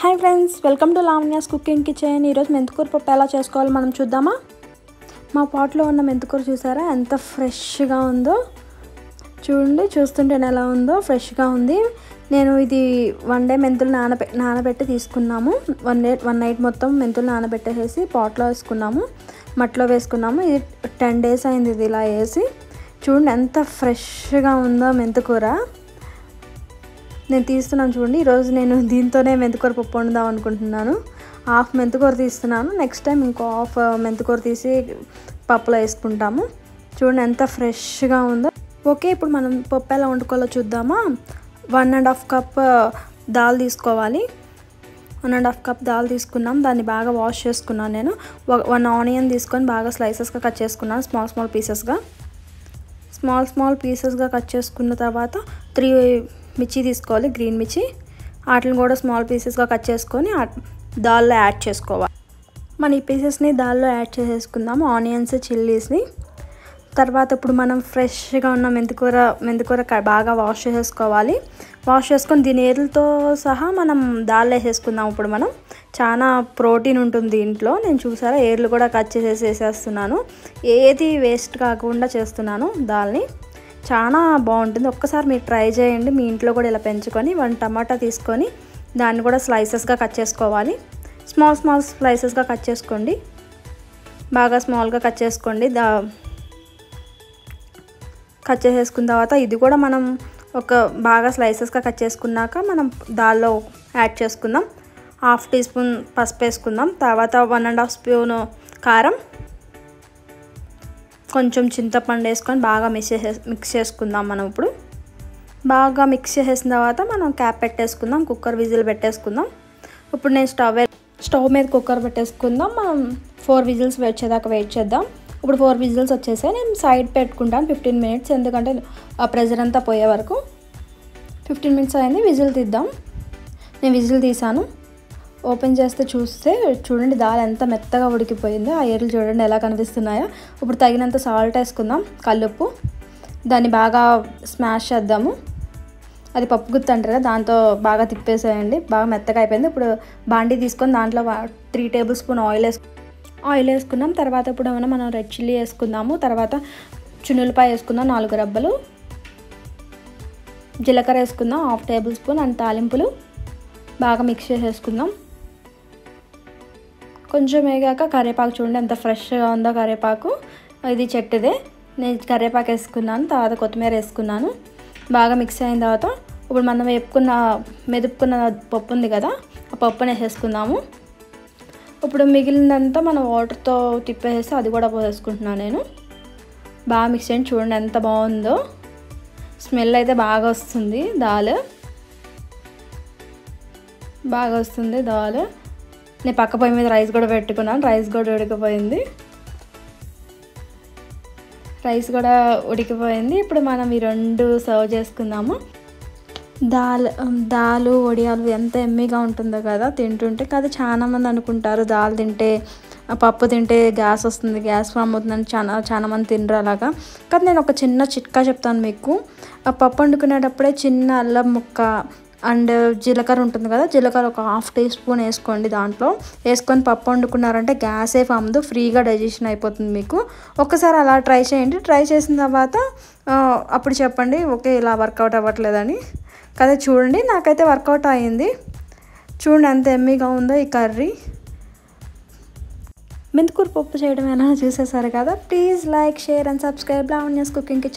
Hi friends, welcome to Lavanya's cooking kitchen. ఈరోజు మెంతికూర పప్పు ఎలా చేసుకోవాలో మనం చూద్దామా. మా పాట్లో ఉన్న మెంతికూర చూసారా ఎంత ఫ్రెష్గా ఉందో. చూడండి, చూస్తుంటేనే ఎలా ఉందో, ఫ్రెష్గా ఉంది. నేను ఇది 1 డే మెంతులు నానబెట్టి తీసుకున్నాము. వన్ నైట్ మొత్తం మెంతులు నానబెట్టేసి పాట్లో వేసుకున్నాము, మట్లో వేసుకున్నాము. ఇది 10 days అయింది ఇది ఇలా వేసి. చూడండి ఎంత ఫ్రెష్గా ఉందో మెంతికూర. నేను తీస్తున్నాను చూడండి. ఈరోజు నేను దీంతోనే మెంతికూర పప్పు వండుదాం అనుకుంటున్నాను. హాఫ్ మెంతికూర తీస్తున్నాను. నెక్స్ట్ టైం ఇంకో హాఫ్ మెంతికూర తీసి పప్పులో వేసుకుంటాము. చూడండి ఎంత ఫ్రెష్గా ఉందో. ఓకే, ఇప్పుడు మనం పప్పు ఎలా వండుకోవాలో చూద్దామా. 1.5 cup దాల్ తీసుకోవాలి. 1.5 cup దాల్ తీసుకున్నాం. దాన్ని బాగా వాష్ చేసుకున్నాను. నేను 1 ఆనియన్ తీసుకొని బాగా స్లైసెస్గా కట్ చేసుకున్నాను. స్మాల్ పీసెస్గా కట్ చేసుకున్న తర్వాత 3 మిర్చి తీసుకోవాలి, గ్రీన్ మిర్చి. వాటిని కూడా స్మాల్ పీసెస్గా కట్ చేసుకొని దాల్లో యాడ్ చేసుకోవాలి. మన ఈ పీసెస్ని దాల్లో యాడ్ చేసేసుకుందాము, ఆనియన్స్, చిల్లీస్ని. తర్వాత ఇప్పుడు మనం ఫ్రెష్గా ఉన్న మెంతికూర బాగా వాష్ చేసేసుకోవాలి. వాష్ చేసుకొని దీని ఏర్లతో సహా మనం దాల్లో వేసేసుకుందాం. ఇప్పుడు మనం చాలా ప్రోటీన్ ఉంటుంది దీంట్లో. నేను చూసారా ఏర్లు కూడా కట్ వేసేస్తున్నాను. ఏది వేస్ట్ కాకుండా చేస్తున్నాను దాల్ని. చాలా బాగుంటుంది. ఒక్కసారి మీరు ట్రై చేయండి. మీ ఇంట్లో కూడా ఇలా పెంచుకొని 1 టమాటా తీసుకొని దాన్ని కూడా స్లైసెస్గా కట్ చేసుకోవాలి. స్మాల్ స్లైసెస్గా కట్ చేసుకోండి. బాగా స్మాల్గా కట్ చేసుకోండి. కట్ చేసేసుకున్న తర్వాత ఇది కూడా మనం బాగా స్లైసెస్గా కట్ చేసుకున్నాక మనం దాల్లో యాడ్ చేసుకుందాం. 1/2 teaspoon పసుపు వేసుకుందాం. తర్వాత 1.5 spoon కారం, కొంచెం చింతపండు వేసుకొని బాగా మిక్స్ చేసుకుందాం. మనం ఇప్పుడు బాగా మిక్స్ చేసేసిన తర్వాత మనం క్యాప్ పెట్టేసుకుందాం. కుక్కర్ విజిల్ పెట్టేసుకుందాం. ఇప్పుడు నేను స్టవ్ మీద కుక్కర్ పెట్టేసుకుందాం. మనం 4 విజిల్స్ వచ్చేదాకా వెయిట్ చేద్దాం. ఇప్పుడు 4 విజిల్స్ వచ్చేసాయి. నేను సైడ్ పెట్టుకుంటాను 15 minutes, ఎందుకంటే ఆ ప్రెజర్ అంతా పోయే వరకు. 15 minutes అయింది. విజిల్ తీద్దాం. నేను విజిల్ తీసాను. ఓపెన్ చేస్తే చూడండి దాల్ ఎంత మెత్తగా ఉడికిపోయిందో. ఆ ఏర్లు చూడండి ఎలా కనిపిస్తున్నాయో. ఇప్పుడు తగినంత సాల్ట్ వేసుకుందాం, కల్లుప్పు. దాన్ని బాగా స్మాష్ చేద్దాము. అది పప్పు గుత్తి అంటారు కదా, దాంతో బాగా తిప్పేసేయండి. బాగా మెత్తగా అయిపోయింది. ఇప్పుడు బాండీ తీసుకొని దాంట్లో 3 tablespoon ఆయిల్ వేసుకున్నాం. తర్వాత ఇప్పుడు ఏమైనా మనం రెడ్ చిల్లీ వేసుకుందాము. తర్వాత చున్నులపాయ వేసుకుందాం 4 రబ్బలు. జీలకర్ర వేసుకుందాం 1/2 tablespoon అండ్ తాలింపులు బాగా మిక్స్ చేసేసుకుందాం. కొంచెం వేగాక కరివేపాకు చూడండి ఎంత ఫ్రెష్గా ఉందో కరివేపాకు. ఇది చెట్టుదే. నేను కరివేపాకు వేసుకున్నాను. తర్వాత కొత్తిమీర వేసుకున్నాను. బాగా మిక్స్ అయిన తర్వాత ఇప్పుడు మనం మెదుపుకున్న పప్పు ఉంది కదా, ఆ పప్పుని వేసేసుకుందాము. ఇప్పుడు మిగిలినంతా మనం వాటర్తో తిప్పేసి అది కూడా పోసేసుకుంటున్నాను నేను. బాగా మిక్స్ చేయండి. చూడండి ఎంత బాగుందో. స్మెల్ అయితే బాగా వస్తుంది. దాల్ బాగా వస్తుంది. నేను పక్క పొయ్యి మీద రైస్ కూడా పెట్టుకున్నాను. రైస్ కూడా ఉడికిపోయింది. ఇప్పుడు మనం ఈ 2 సర్వ్ చేసుకుందాము. దాలు వడియాలు ఎంత ఎమ్మీగా ఉంటుందో కదా తింటుంటే. కదా చాలామంది అనుకుంటారు దాల్ తింటే, పప్పు తింటే గ్యాస్ వస్తుంది, గ్యాస్ ఫామ్ అవుతుందని చాలా మంది తినరు అలాగా. కానీ నేను ఒక చిన్న చిట్కా చెప్తాను మీకు. ఆ పప్పు వండుకునేటప్పుడే చిన్న అల్లం ముక్క అండ్ జీలకర్ర ఉంటుంది కదా, జీలకర్ర ఒక 1/2 teaspoon వేసుకోండి. దాంట్లో వేసుకొని పప్పు వండుకున్నారంటే గ్యాస్ ఏ ఫామ్, ఫ్రీగా డైజెషన్ అయిపోతుంది మీకు. ఒక్కసారి అలా ట్రై చేయండి. ట్రై చేసిన తర్వాత అప్పుడు చెప్పండి ఓకే ఇలా వర్కౌట్ అవ్వట్లేదని. కదా చూడండి నాకైతే వర్కౌట్ అయ్యింది. చూడండి ఎంత ఎమ్మీగా ఉందో ఈ కర్రీ. మెంతికూర పప్పు చేయడం ఎలా చూసేసారు కదా. Please like, share and subscribe Lavanya's cooking kitchen.